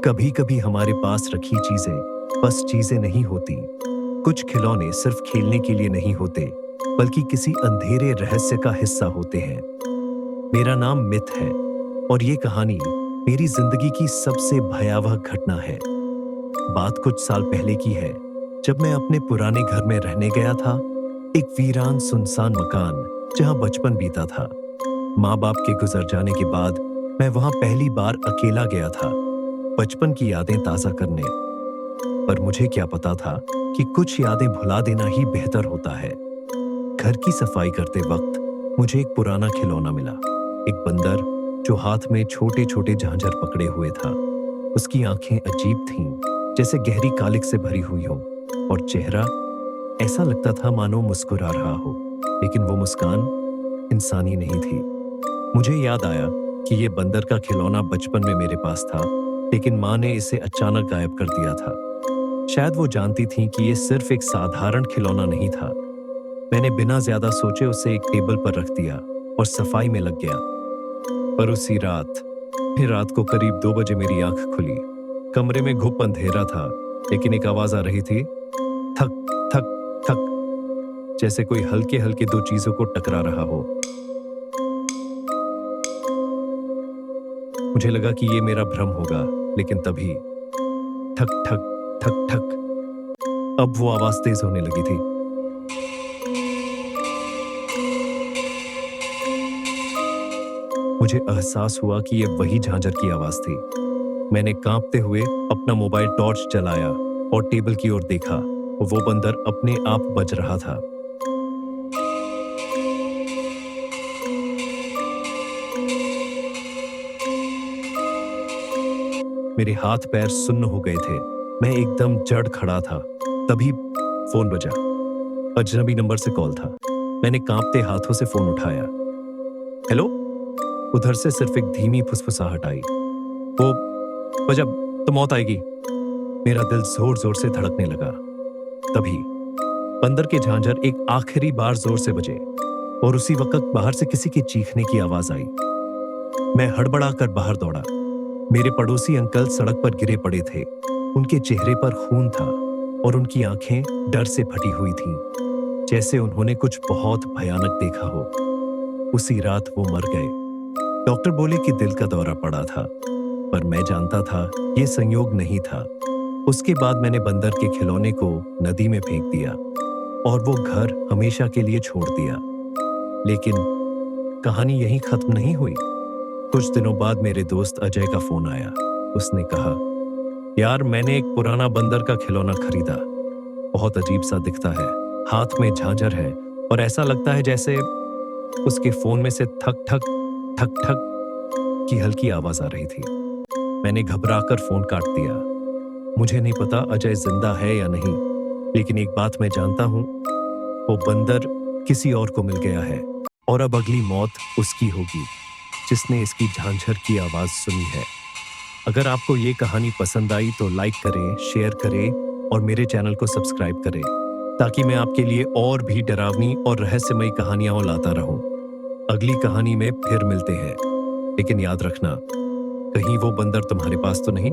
कभी कभी हमारे पास रखी चीजें बस चीजें नहीं होती। कुछ खिलौने सिर्फ खेलने के लिए नहीं होते, बल्कि किसी अंधेरे रहस्य का हिस्सा होते हैं। मेरा नाम मित है और ये कहानी मेरी जिंदगी की सबसे भयावह घटना है। बात कुछ साल पहले की है, जब मैं अपने पुराने घर में रहने गया था। एक वीरान सुनसान मकान जहां बचपन बीता था। माँ बाप के गुजर जाने के बाद मैं वहां पहली बार अकेला गया था, बचपन की यादें ताजा करने। पर मुझे क्या पता था कि कुछ यादें भुला देना ही बेहतर होता है। घर की सफाई करते वक्त मुझे एक पुराना खिलौना मिला, एक बंदर जो हाथ में छोटे छोटे झांझर पकड़े हुए था। उसकी आंखें अजीब थीं, जैसे गहरी कालिक से भरी हुई हो, और चेहरा ऐसा लगता था मानो मुस्कुरा रहा हो, लेकिन वो मुस्कान इंसानी नहीं थी। मुझे याद आया कि ये बंदर का खिलौना बचपन में मेरे पास था, लेकिन माँ ने इसे अचानक गायब कर दिया था। शायद वो जानती थी कि ये सिर्फ एक साधारण खिलौना नहीं था। मैंने बिना ज्यादा सोचे उसे एक टेबल पर रख दिया और सफाई में लग गया। पर उसी रात, फिर रात को करीब 2 बजे मेरी आंख खुली। कमरे में घुप अंधेरा था, लेकिन एक आवाज आ रही थी, थक थक थक, जैसे कोई हल्के हल्के दो चीजों को टकरा रहा हो। मुझे लगा कि ये मेरा भ्रम होगा, लेकिन तभी ठक ठक ठक ठक, अब वो आवाज तेज होने लगी थी। मुझे एहसास हुआ कि ये वही झांझर की आवाज थी। मैंने कांपते हुए अपना मोबाइल टॉर्च जलाया और टेबल की ओर देखा। वो बंदर अपने आप बज रहा था। मेरे हाथ पैर सुन्न हो गए थे। मैं एकदम जड़ खड़ा था। तभी फोन बजा। अजनबी नंबर से कॉल था। मैंने कांपते हाथों से फोन उठाया। हेलो। उधर से सिर्फ एक धीमी फुसफुसाहट आई। वो बजा तो मौत आएगी। मेरा दिल जोर जोर से धड़कने लगा। तभी बंदर के झांझर एक आखिरी बार जोर से बजे और उसी वक्त बाहर से किसी के चीखने की आवाज आई। मैं हड़बड़ाकर बाहर दौड़ा। मेरे पड़ोसी अंकल सड़क पर गिरे पड़े थे। उनके चेहरे पर खून था और उनकी आंखें डर से फटी हुई थीं, जैसे उन्होंने कुछ बहुत भयानक देखा हो। उसी रात वो मर गए। डॉक्टर बोले कि दिल का दौरा पड़ा था, पर मैं जानता था ये संयोग नहीं था। उसके बाद मैंने बंदर के खिलौने को नदी में फेंक दिया और वो घर हमेशा के लिए छोड़ दिया। लेकिन कहानी यहीं खत्म नहीं हुई। कुछ दिनों बाद मेरे दोस्त अजय का फोन आया। उसने कहा, यार मैंने एक पुराना बंदर का खिलौना खरीदा। बहुत अजीब सा दिखता है, हाथ में झांझर है और ऐसा लगता है जैसे। उसके फोन में से ठक ठक ठक ठक की हल्की आवाज आ रही थी। मैंने घबराकर फोन काट दिया। मुझे नहीं पता अजय जिंदा है या नहीं, लेकिन एक बात मैं जानता हूं, वो बंदर किसी और को मिल गया है और अब अगली मौत उसकी होगी, जिसने इसकी झांझर की आवाज सुनी है। अगर आपको ये कहानी पसंद आई तो लाइक करें, शेयर करें और मेरे चैनल को सब्सक्राइब करें, ताकि मैं आपके लिए और भी डरावनी और रहस्यमयी कहानियां लाता रहूं। अगली कहानी में फिर मिलते हैं, लेकिन याद रखना, कहीं वो बंदर तुम्हारे पास तो नहीं।